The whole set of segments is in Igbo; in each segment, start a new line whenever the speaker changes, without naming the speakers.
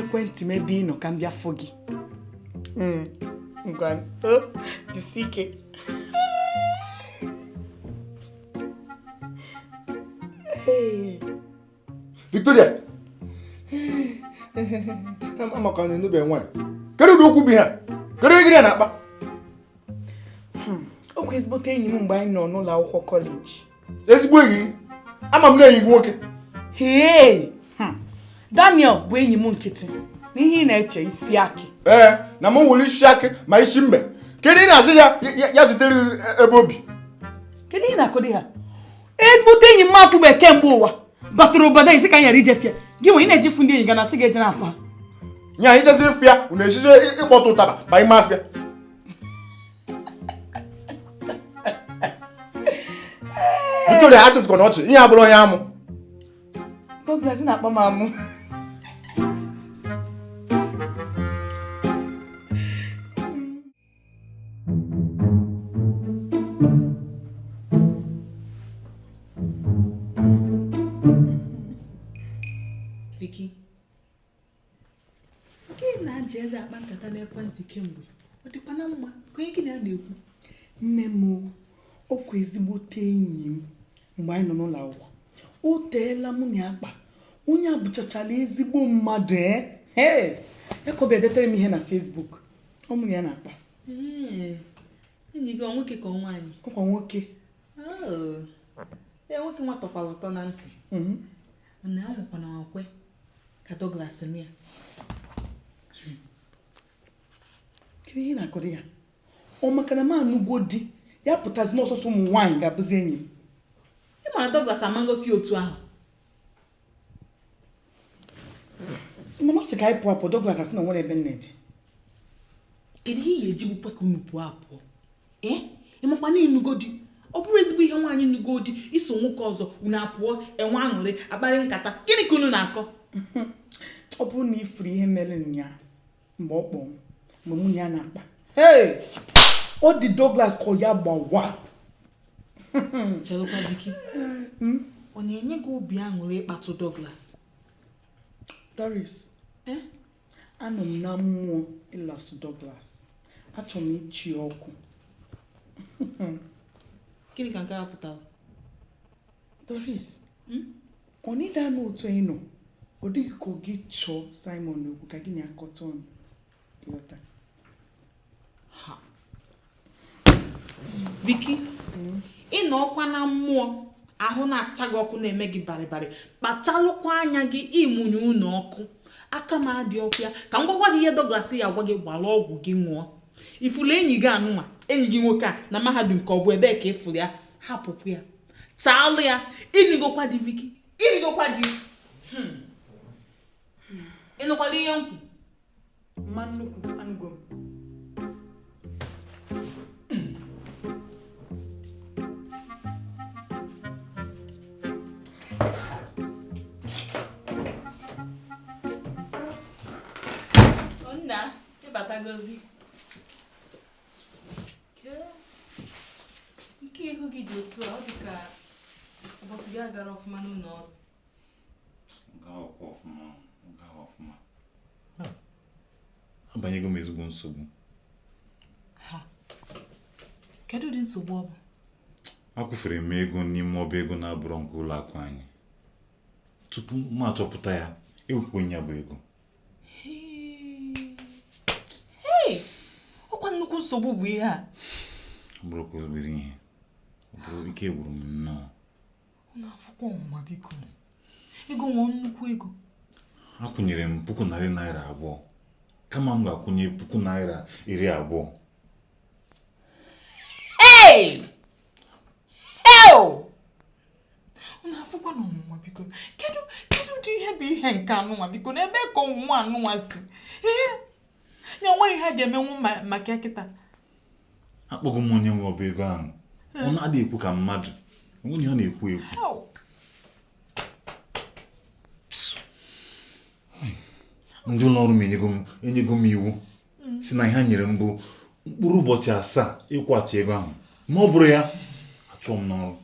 n'ekwentị m ebe ị nọ ka m bịa fụ gị. Ngwa, jisi ike.
Victoria! Amaka na-enube nwanyị. Kedu ụdị okwu bi ha? Kedu ego na-akpa?
Okwu ezigbote enyi m mgbe anyị nọ n'ụlọ akwụkwọ kọleji.
Ezigbo enyi? Ama m na enyi gị nwoke.
Daniel bụ enyi m nkịtị. N'ihe ị na-eche isi akị.
Na m nwere isi akị ma isi mbe. Kedu ị na-asị ya zitere ebe obi?
Kedu ị na-akọdị ha? Ezigbote enyi m afụ bekee mgbe ụwa. Batụrụ obodo isi ka anyị yara ije fịa. Gị nwe ị na-ejifu ndị enyi ga na-asị ga-eje n'afọ.
Nya ijezi fịa, unu esizo ịkpọtụ ụtaba ma ime afịa. Victoria achịsịkwa n'ọchị, ihe abụrụ onye amụ.
Douglas na-akpọ m amụ.
Vicky, nke na-aji eze akpa nkata n'ekwentị kemgbe ọ dịkwa na mma ka onye gị na-ekwu.
Nne m okwu ezigbote enyi m mgbe anyị nọ n'ụlọ akwụkwọ. O teela mụ na akpa onye abụchachala ezigbo mmadụ Ekọbịa detere m ihe na Facebook. Ọ mụ na ya na-akpa.
Enyi gị nwoke ka nwaanyị?
Ọkwa nwoke.
Ya nwoke nwa tọkwara ụtọ na ntị. Mana ya nwekwana nwakwe ka Douglas m ya.
Kedu ihe na-akọrọ ya? Ọ maka na m anụgo di ya pụtazi n'ọsọsọ ụmụ nwaanyị ga-abụzi enyi m.
Ị mara Douglas amangoti otu ahụ.
Mama sị ka anyị pụọ apụ, Douglas asị na nwere ebe nneje.
Kedu ihe ya eji bụkwa ka unu pụọ apụ? Ịmakwa na ịnụgo di. Ọ bụrụ ezigbo ihe nwaanyị nụgo di iso nwoke ọzọ unu apụọ enwe aṅụrị akparị nkata. Gịnị ka unu na-akọ?
Ọ bụrụ na ifuru ihe mere nya mgbe ọ kpọọ mgbe mụ na ya na-akpa. Ọ dị Douglas ka ya gbawa.
Chelụkwa Vicky. Ọ na-enye gị obi aṅụrị ịkpatụ Douglas?
Doris, anọ m na mmụọ ịlasụ Douglas. Achọ m ichi ọkụ.
Gịnị ka nke a pụtara?
Doris, ọ nịda n'otu ị nọ. Ọ dịghị ka ọ gị chọọ Simon n'okwu ka gị na-akọta ọnụ. Ịghọta.
Vicky, ị nọ ọkwa na mmụọ ahụ na-acha gị ọkụ na-eme gị barịbarị. Kpachalụkwa anya gị ịmụnye unu ọkụ. Aka m adị ọkụ ya ka m gwakwa gị ihe Douglas ya gwa gị gbara ọgwụ gị ṅụọ. Ifulu enyi gị anụnwa enyi gị nwoke a na mahadum ka ọ bụ ebe ka ifuru ya hapụkwu ya chaalụ ya. Ịnigokwa di Vicky, ịnigokwa di. Ịnụkwala ihe nkwu
mma nnukwu anụgo m.
Nna ịbatagozi nke ihu gị dị otu a, ọ dị ka ụbọchị gị agara ọfụma n'ụlọ ọrụ.
Ọfụma. Abanyego m ezigbo nsogbu.
Kedu ụdị nsogbu ọ bụ?
Akwụfere m ego n'ime ọba ego na-abụrụ nke ụlọ akụ anyị. Tupu m achọpụta ya, ewepụ ya bụ ego.
Ọkwa nnukwu nsogbu bụ ihe a.
Ọ bụrụ ka obere ihe. Ọ bụrụ ike gburu m nnọọ.
Unu afụkwa ọnwụnwa biko. Ego nwa nnukwu ego.
Akwụnyere m 1,000 naira 2. Kama m ga-akwụnye 20,000.
Unu afụkwa n'ọnwụnwa biko. Kedu ụdị ihe bụ ihe nke anụnwa biko n'ebe ka ọnwụnwa anụnwa si? Na nwere ihe ga-emenwu maka kịta.
Akpọgo m onye nwe ọba ego ahụ. Ọ na-adị ekwu ka mmadụ. Onwe ihe ọ na-ekwu ekwu. Ndị ụlọ ọrụ m enyego m iwu si na ihe ha nyere m bụ mkpụrụ ụbọchị 7 ịkwụghachi ego ahụ. Ma ọ bụrụ ya, achụọ m n'ọrụ.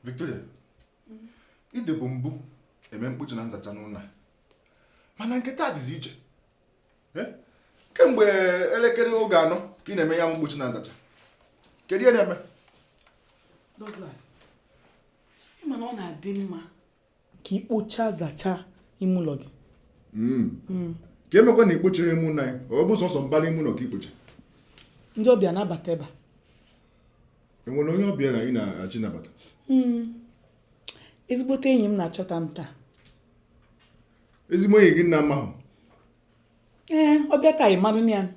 Victoria, ide bụ mbụ eme mkpochi na nzacha n'ụlọ mana nkịta dịzi iche. Kemgbe elekere oge 4 ka ị na-eme ya mkpochi na nzacha. Kedu ihe na-eme?
Douglas, ị ma na ọ na-adị mma ka ikpocha zacha ime ụlọ gị.
Ka emekwa na ikpocha ime ụlọ anyị, ọ bụ sọsọ mbara ime ụlọ ka ikpocha.
Ndị ọbịa na-abata ebe a.
Enwere onye ọbịa ga ị na-achị nabata?
Ezigbote enyi m na-achọta m taa.
Ezigbo enyi gị nna mma ahụ?
Ọbịa taa ịmarụ ya.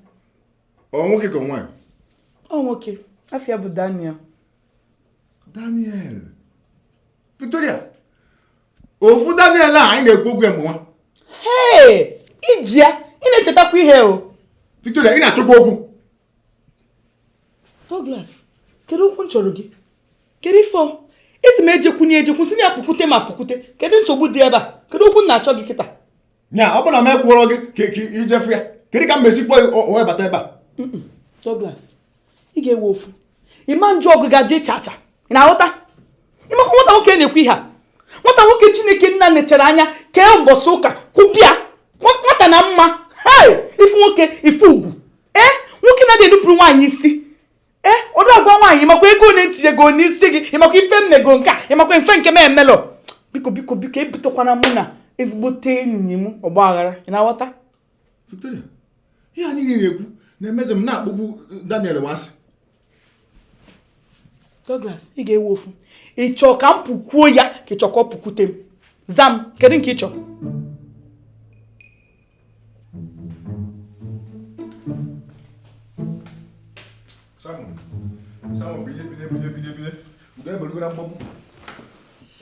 Ọ nwoke ka nwaanyị?
Ọ nwoke, afịa bụ Daniel.
Daniel. Victoria, ofu Daniel a anyị na-ekwu okwu ya mgbe nwa.
Iji ya, ị na-echetakwa ihe o.
Victoria, ị na-achọkwa okwu.
Douglas, kedu okwu m chọrọ gị? Kedu ifo? Esi m ejekwu si na apụkwute ma apụkwute. Kedu nsogbu dị ebe a? Kedu okwu m na-achọ gị kịta?
Nya, ọ bụ na m ekwuoro gị ka ijefu ya. Kedu ka m mesikwa o bata ebe a?
Douglas, ị ga-ewe ofu. Ịma njọ ọgụ ga-je chacha. Ị na-aghọta? Ịmakwa nwata nwoke na-ekwu ihe a. Nwata nwoke Chineke nna nechere anya kee mbọsị ụka kwụpịa. Nwata na mma. Ifu nwoke ifu ugwu. Nwoke na-adị enupụrụ nwaanyị isi. Ọ na-agwa nwaanyị ịmakwa ego na-etinye ego n'isi gị, ịmakwa ife m nego nke a, ịmakwa ife nke m emelọ. Biko ebutekwana mụ na ezigbote enyi m ọgba aghara. Ị na-aghọta?
Victoria, ihe anyị na-ekwu na-emezi m na-akpọgbu Daniel wasị.
Douglas, ị ga-ewe ofu. Ị chọọ ka m pụkwuo ya ka ị chọọ ka ọ pụkwute m? Zam, kedu nke ị chọọ?
Simon, bilie. Uga ebelugo na mgbagbu.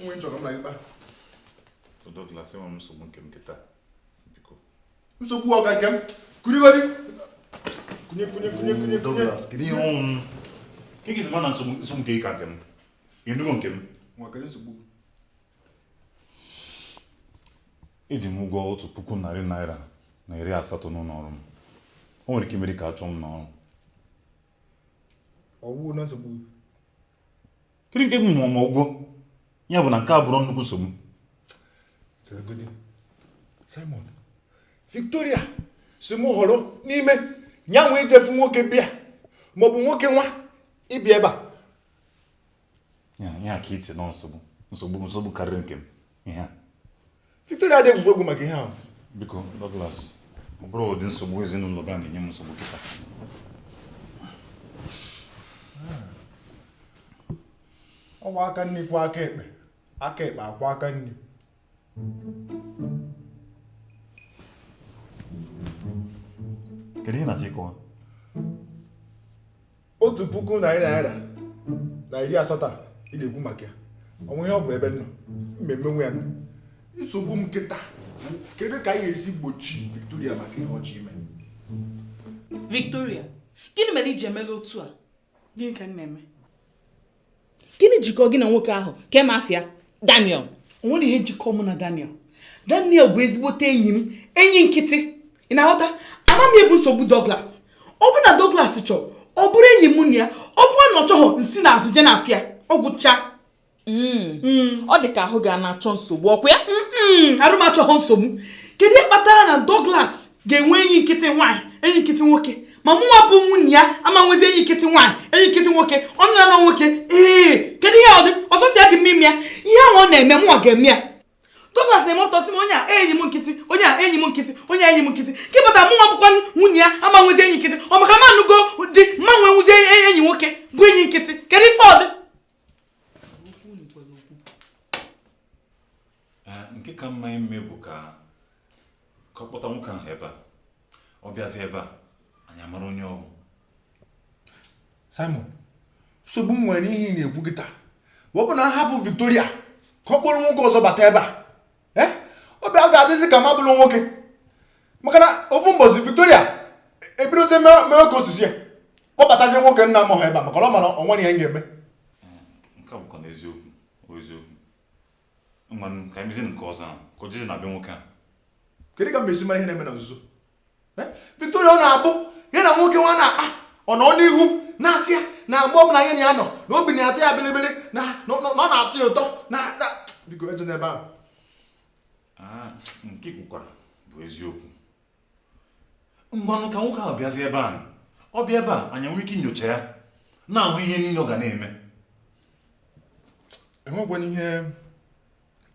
Onwe nchọ ka m na gị kpa.
Douglas, enwere m nsogbu nke m kịta. Biko.
Nsogbu ọka nke m. Kurigodi. Kunye.
Douglas, kedu ihe ọnwụ? Ka gị zima na nsogbu nke ị ka nke m? Enugu nke m?
Nwa kedu nsogbu?
Eji m ụgwọ 1,000 naira na 80 n'ụlọ ọrụ m. O nwere ike imeri ka achọ m n'ọrụ.
Ọgwụ na nsogbu.
Kedu nke bụ ma ụgwọ? Ya bụ na nke a bụrụ nnukwu nsogbu.
Segodi. Simon. Victoria, si m họrọ n'ime ya nwee ijefu nwoke bịa ma ọ bụ nwoke nwa ịbịa ebe a.
Ya ka iche nọ nsogbu karịrị nke m. Ihe a.
Victoria adịghị egwu maka ihe ahụ.
Biko, Douglas, ọ bụrụ ụdị nsogbu ezinụlọ ga na-enye m nsogbu kịta.
Ọgwa aka nri kwa aka ekpe akwa aka nri.
Kedu ihe na-achọ ịkọwa?
1,000 naira na 80 ị na-ekwu maka ya. Ọnwụ ihe ọ bụ ebe nọ mmemme nwe ya. Nsogbu m kịta kedu ka anyị ga-esi gbochi Victoria maka ihe ọchị ime?
Victoria, gịnị mere iji emela otu a?
Gịnị ka m na-eme?
Gịnị jikọ gị na nwoke ahụ ke mafia Daniel?
O nwere ihe jikọ mụ na Daniel. Daniel bụ ezigbote enyi m, enyi nkịtị. Ị na-aghọta? Ama m ebu nsogbu Douglas. Ọ bụ na Douglas chọrọ, ọ bụrụ enyi m na ya, ọ bụrụ na ọ chọghọ nsi na azụ je na afịa, ọ gwụcha.
Ọ dị ka ahụ ga na-achọ nsogbu ọkwa ya?
Arụ m achọghọ nsogbu. Kedu ihe kpatara na Douglas ga-enwe enyi nkịtị nwaanyị, enyi nkịtị nwoke? Ma mụnwa bụ nwunye ya ama nwezi enyi nkịtị nwaanyị, enyi nkịtị nwoke, ọnụ na nwoke. Kedu ihe ọ dị? Ọsọsọ ya dị m ya. Ihe ahụ ọ na-eme mụnwa ga-eme ya. Douglas na-eme ọtọsị m onye a enyi m nkịtị, onye a enyi m nkịtị, onye a enyi m nkịtị. Kịpụta mụnwa bụkwa nwunye ya ama nwezi enyi nkịtị. Ọ maka manụgo dị mma nwee nwezi enyi nwoke bụ enyi nkịtị. Kedu ife ọ dị?
Nke ka mma ime bụ ka ọ kpọta nwoke ahụ ebe a. Ọ bịazi ebe a, anyị amara onye ọ bụ.
Simon, nsogbu m nwere ihe ị na-ekwu kịta. Ọ bụ na ahapụ Victoria ka ọ kpọrọ nwoke ọzọ bata ebe a. Ọ bịa ga-adịzi ka ma bụrụ nwoke. Maka na ofu mbọsi Victoria ebidozie mee oke osisi ya. Kpọbatazie nwoke nna m ebe a maka ọ mara ọ nwere ihe m ga-eme.
Nke a bụkwa n'eziokwu. Mmanụ ka emezi nke ọzọ ahụ ka o jizi na be nwoke ahụ.
Kedu ka m esi mara ihe na-eme na nzuzo? Victoria ọ na-abụ ya na nwoke nwa na-akpa ọ nọ n'ihu na-asị ya na mgbe ọbụla anyị na ya nọ na obi na-atọ ya bilibili na ọ na-atọ ya ụtọ na biko eje n'ebe ahụ.
Nke kwukwara bụ eziokwu. Mgbanụ ka nwoke ahụ bịazi ebe a, ọ bịa ebe a anyị nwere ike inyocha ya na-ahụ ihe niile ọ ga na-eme.
Enwekwana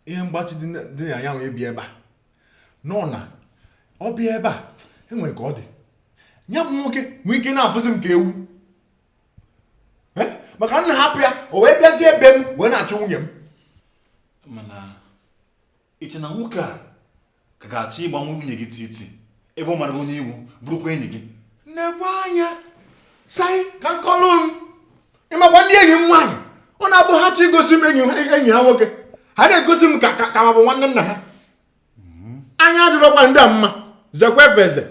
ihe mgbachi dị na ya nwee bịa ebe a nọ na ọ bịa ebe a enwere ka ọ dị ya bụ nwoke nwee ike na-afụzi m ka ewu maka nna hapụ ya o wee bịazie ebe m wee na-achọ nwunye m.
Mana iche na nwoke a ka ga-achọ ịgba nwunye gị titi ebe ọ mara onye iwu bụrụkwa enyi gị?
Na-egbu anya sai ka nkọrọ m ịmakwa ndị enyi m nwaanyị ọ na-abụ ha chi igosi m enyi ha nwoke ha na-egosi m ka ma bụ nwanne nna ha. Anya adịrọkwa ndị a mma zekwa efe eze.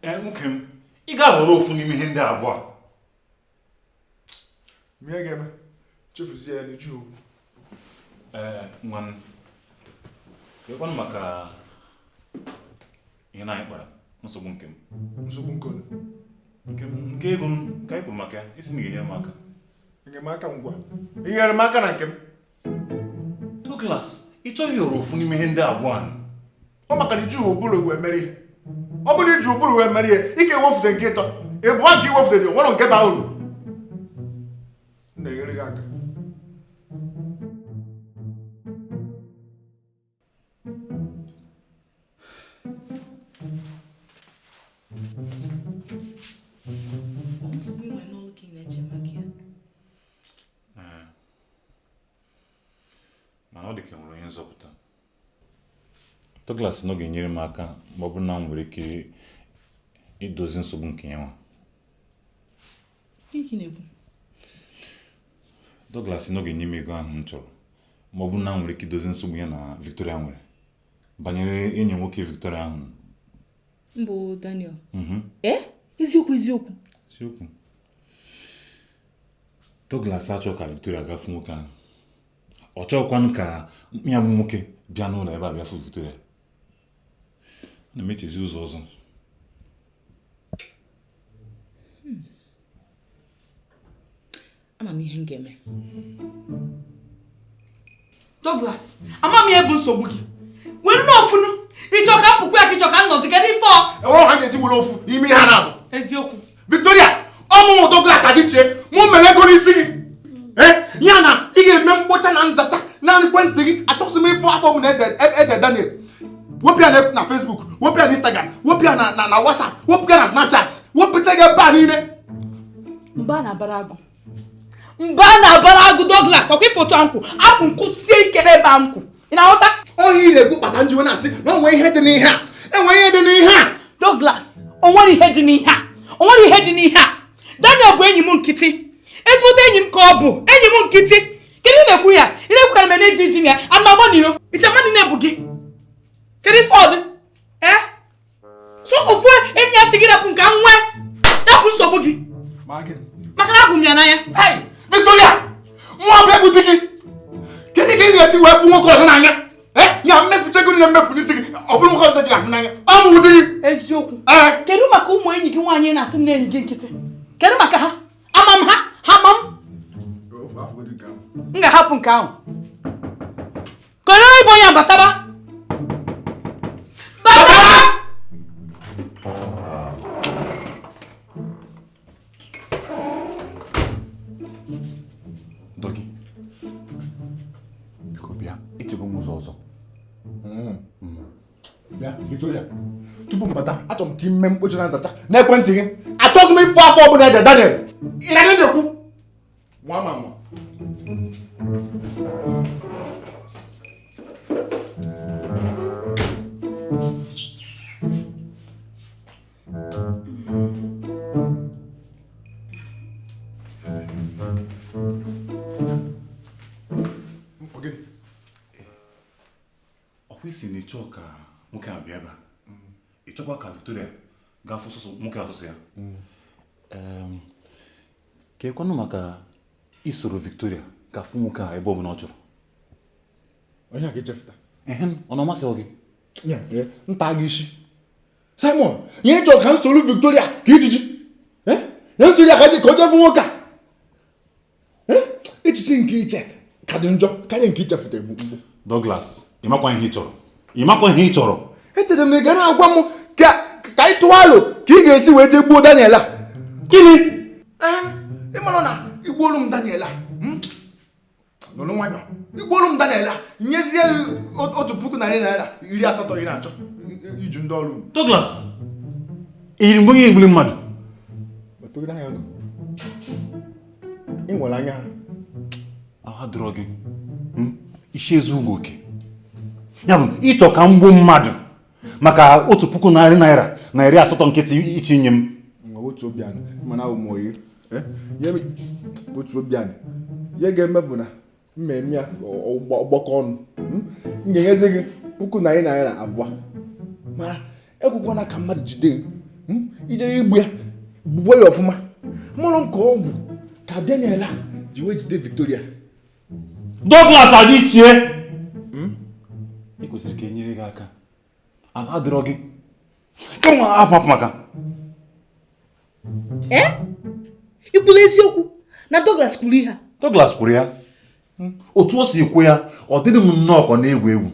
Nwoke m ị ga-ahọrọ ofu n'ime ihe ndị abụọ a.
Ihe ga-eme chefuzie ya n'iju okwu.
Nwanne kekwanụ maka ihe na anyị kpara nsogbu nke m.
Nsogbu
nke ego m ka anyị kwuru maka ya isi na ga-enyere m aka.
Enyemaka ngwa inyere m aka na nke m.
Douglas ị chọghị ịhọrọ ofu n'ime ihe ndị abụọ a.
Ọ maka na iji ụbụrụ wee mere ihe. Ọ bụrụ iji ụbụrụ wee mere ihe ike ewefute nke ịtọ ịbụọ nke iwefute dị nwere nke baa uru. Na-enyere gị aka.
Mana ọ dị ka nwere onye nzọpụta. Douglas nọ ga-enyere m aka ma ọ bụrụ na m nwere ike idozi nsogbu nke ya nwa. Douglas nọ ga-enye m ego ahụ m chọrọ ma ọ bụrụ na m nwere ike idozi nsogbu ya na Victoria nwere banyere enyi nwoke Victoria ahụ.
Mbụ Daniel. Eziokwu.
Douglas achọ ka Victoria gafu nwoke ahụ. Ọ chọkwanụ ka ya bụ nwoke bịa n'ụlọ ebe a bịa fụ Victoria. Na m echezi ụzọ ọzọ.
Ama m ihe m ga-eme.
Douglas, ama m ihe bụ nsogbu gị. Were n'ofunu ịchọ ka mpụkwa ya ka ịchọ ka nnọdụ kedụ ife ọ.
Ha ga-esi were ofu ime ihe ha na-abụ.
Eziokwu.
Victoria, ọmụmụ Douglas adịchie mụ mere ego n'isi gị. Ya na ị ga-eme mkpocha na nzacha naanị ekwentị gị achọsị m ịfụ afọ m na ede Daniel. Wepụ ya na Facebook, wepụ ya na Instagram, wepụ ya na WhatsApp, wepụ ya na Snapchat, wepụta gị ebe a niile.
Mba na-abara agụ Douglas, ọkwa ifoto akwụ nkụsie ike n'ebe a nkwụ. Ị na-aghọta?
Ohi na-egwu kpata njiwe na-asị na o nwere ihe dị n'ihe a. Enwere ihe dị n'ihe a.
Douglas, o nwere ihe dị n'ihe a. Daniel bụ enyi m nkịtị. Ezigbote enyi m ka ọ bụ enyi m nkịtị. Kedu na-ekwu ya? Ị na-ekwukara m na-eji di ya ana ọgbọ n'iro. Iche mmadụ na-ebu gị. Kedu fọdụ? So ofu enyi ya sị gị rapụ nke nwa. Rapụ nsogbu gị. Maka na ahụ m ya n'anya.
Hey, Victoria! Nwa bụ ebu di gị. Kedu ka ị ga-esi wee fụ nwoke ọzọ n'anya? Ya mmefucha ego na mmefu n'isi gị ọ bụrụ nwoke ọzọ gị ahụ n'anya. Ọ mụ di gị.
Eziokwu. Kedu maka ụmụ enyi gị nwaanyị na-asị m na enyi gị nkịtị? Kedu maka ha? Ama m ha m ga-ahapụ nke ahụ. Kọrọ ịbụ onye bataba.
Dogi, biko bịa ichego m ụzọ ọzọ.
Bịa, Victoria, tupu m bata achọrọ m ka ime mkpocha na nzacha n'ekwentị gị. Achọghịzi m ịfụ afọ ọbụla ede Daniel. Ị na-aga na-ekwu nwa ma nwa.
Ọkwa isi na ịchọ ka nwoke a bịa ebe a. Ịchọkwa ka Victoria ga-afụ sọsọ nwoke asụsụ ya. Ka ekwenụ maka isoro Victoria ga-afụ nwoke a ebe ọbụla ọ chọrọ.
Onye a ga-echefụta.
Ọ na-amasị gị?
Nta gị isi. Simon, ihe ịchọ ka nsoro Victoria ka ijiji. ya nsori aka ji ka o jefu nwoke a echichi nke iche ka dị njọ karịa nke ichefuta egbu.
Douglas, ịmakwa ihe ị chọrọ.
Echere m ga na-agwa m ka ị tụwa alo ka ị ga-esi wee jee gbuo Daniel a. Gịnị? Ịmara na igbuolu m Daniel a nụrụ nwayọ igbuolu m Daniel a nyezie 1,880 ị na-achọ iju ndị ọrụ.
Douglas, iri mgbe onye egbuli mmadụ.
Ị nwere anya ha
aha dụrọ gị isi ezughị oke. Ya bụ ịchọ ka m gbuo mmadụ maka 1,880 nkịtị itinye m.
otu obi anụ mana ụmụ otu obi anụ ihe ga-eme bụ na mmemme ya ọgbakọ ọnụ m ga-enyezi gị 1,200 mana ekwukwana ka mmadụ jide ije igbu ya gbugbo ya ọfụma mụrụ nke ọgwụ ka Daniel a ji wee jide Victoria.
Douglas adịchie ị kwesịrị ka enyere gị aka ala dịrọ gị kemgbe afọ maka
ikwula eziokwu na Douglas kwuru ihe.
Douglas kwuru ya otu o si kwu ya ọ dịrị m nnọọ ka na-egwu egwu.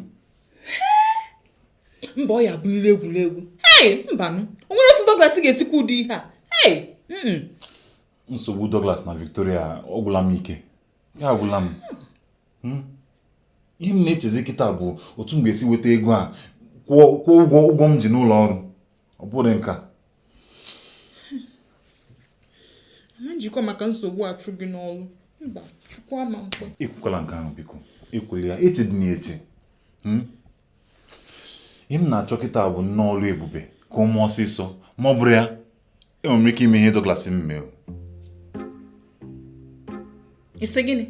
Mba ọ ya bụrịrị egwuregwu. Mbanụ o nwere otu Douglas ga-esikwa ụdị ihe a.
Nsogbu Douglas na Victoria ọ gwụla m ike ya agwụla m. Ihe m na-echezi kịta bụ otu m ga-esi weta ego a kwụọ ụgwọ m ji n'ụlọ ọrụ ọ bụrụ nka.
Njikọ maka nsogbu achụ gị n'ọrụ. Mba chukwu ama mkpe.
Ekwukwala nke ahụ biko ekwela ya eche dị n'eche. Ihe m na-achọ kịta bụ nnọọ ọrụ ebube ka ụmụ ọsịsọ ma ọ bụrụ ya enwere ike ime ihe Douglas m mee.
Ise gịnị?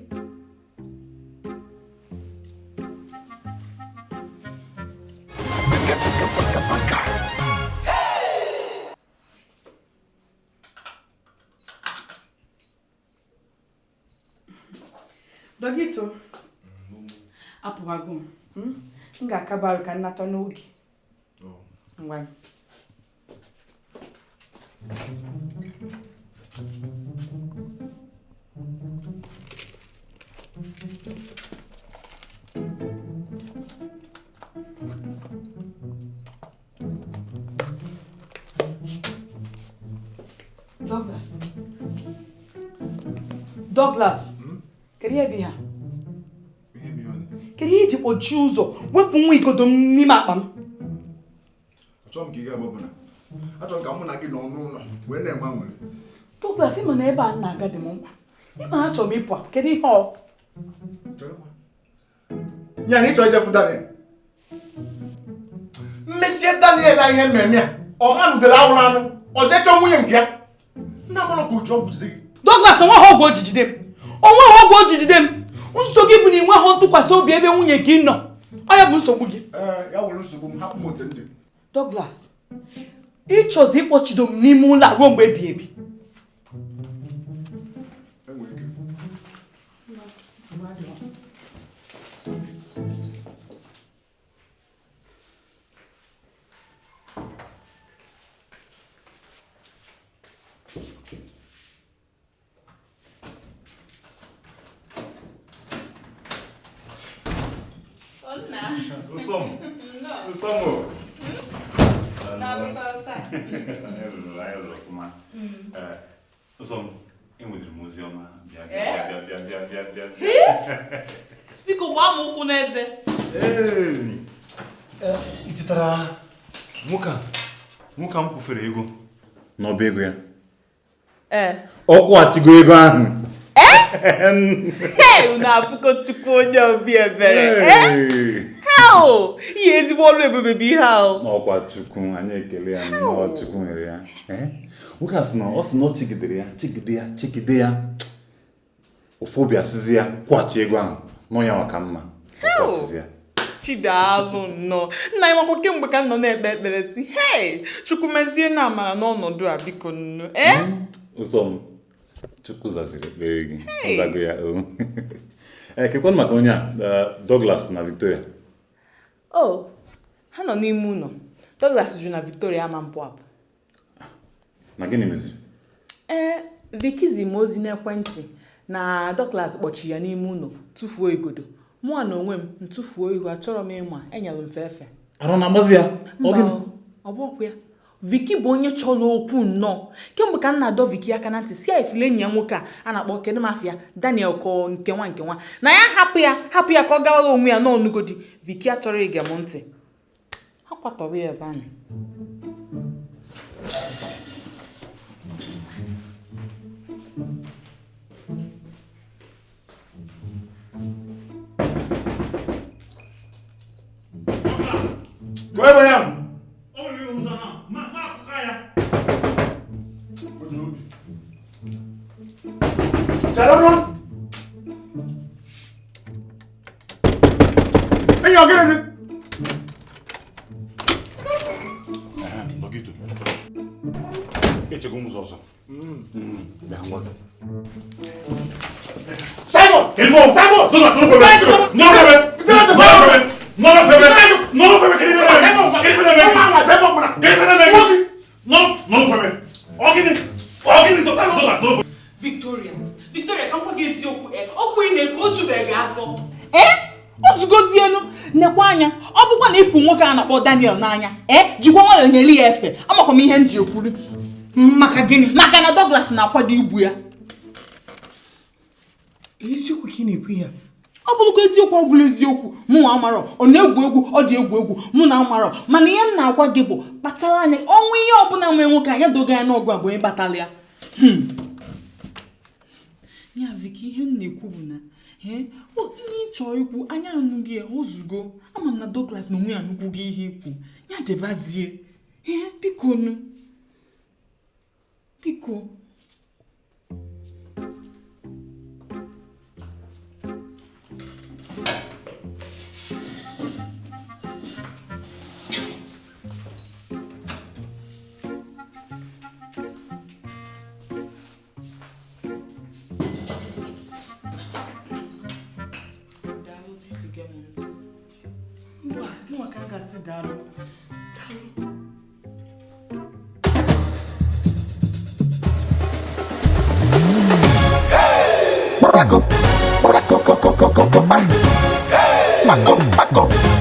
Dogito apụwago m ga-akabarụ ka nnata n'oge. Ngwa Douglas kedu ihe bụ ihe a? Kedu ihe iji kpochie ụzọ wepụ nwa igodo m n'ime akpa m?
Achọrọ m ka ị ga-agbapụna. Achọrọ m ka mụ na gị nọ n'ụlọ wee na-enwe nwere.
Douglas ịma na ebe a na-aga dị m mkpa. Ịma achọrọ m ịpụ. Kedu ihe ọ?
Ya na ịchọ ijefu Daniel. Mmesie Daniel na ihe mmemme a ọ manụdere awụrụ anụ ọ jee chọọ nwunye nke ya. Nna mụrụ ka uche ọgwụ jide gị.
Douglas onweghị ọgwụ ojijide m. Onweghị ọgwụ ojijide m. Nsogbu gị bụ na ị nweghị ntụkwasị obi ebe nwunye gị nọ. Ọ ya bụ nsogbu gị.
Ya nwere nsogbu m hapụ m ote ndị.
Douglas ịchọzi ịkpọchido m n'ime ụlọ ruo mgbe ebi ebi.
Enwedịrị m ozi ọma bịa.
Biko gbaa m ụkwụ n'eze.
Ị chetara nwoke a m kwụfere ego n'ọba ego ya? Ọ kwụghachigo ego ahụ.
Unu abụkọ Chukwu onye obi ebere. Ihe ezigbo ọrụ ebube bụ ihe ahụ.
Ọkwa Chukwu anyị ekele ya nnọọ Chukwu nwere ya. Nwoke a sị na ọ chigide ya ofu obi asịzi ya kwụghachi ego ahụ nọ ya maka mma kwụghachizi ya.
Chidalụ nnọọ nna anyị makwa kemgbe ka m nọ na-ekpe ekpere si Chukwu mezie na amara n'ọnọdụ a biko nnu.
Ụzọ m Chukwu zaziri ekpere gị zago ya. Kekwanụ maka onye a Douglas na Victoria.
Ha nọ n'ime ụlọ. Douglas jụ na Victoria ama mpụ apụ.
Na gịnị meziri?
Vicky zi m ozi n'ekwentị na Douglas kpọchi ya n'ime ụlọ tụfuo igodo. Mụa na onwe m ntụfuo ihu achọrọ m ịma enyere m fefe.
Arụ na agbazi ya.
Ọ bụkwa ya. Vicky bụ onye chọrọ okwu nnọọ. Kemgbe ka m na-adọ Vicky aka na ntị si ya efile enyi ya nwoke a na-akpọ kedu mafia Daniel kọ nke nwa na ya hapụ ya ka ọ gawara onwe ya n'ọnụgodi. Vicky achọrọ ige m ntị. Ha kwatọrọ ya ebe ahụ.
Go ahead, Bayam. Jalan. Hey, you're getting it. Begitu. Ece gumuz olsun. Simon! Simon!
Victoria, ka m gwa gị eziokwu ọgwụ ị na-eke otubeghị afọ. Ozugozienu nekwa anya ọ bụkwa na ifu nwoke a na-akpọ Daniel n'anya jikwa nwayọ nyeli ya efe amakwa m ihe m ji ekwuru. Maka gịnị? Maka na Douglas na-akwado igbu ya.
Eziokwu ka ị na-ekwu ya?
Ọ bụrụkwa eziokwu ọ bụla eziokwu mụ amarọ ọ na-egwu egwu ọ dị egwu mụ na amarọ mana ihe m na-agwa gị bụ kpachara anya ọnwụ ihe ọbụla nwee nwoke anya doga ya n'ọgụ a bụ onye batala ya. Ya Vicky ihe m na-ekwu bụ na ihe ịchọ ikwu anya anụghị ya ozugbo ama m na Douglas na onwe ya anụgwu gị ihe ikwu ya debazie biko nu biko.
Paco.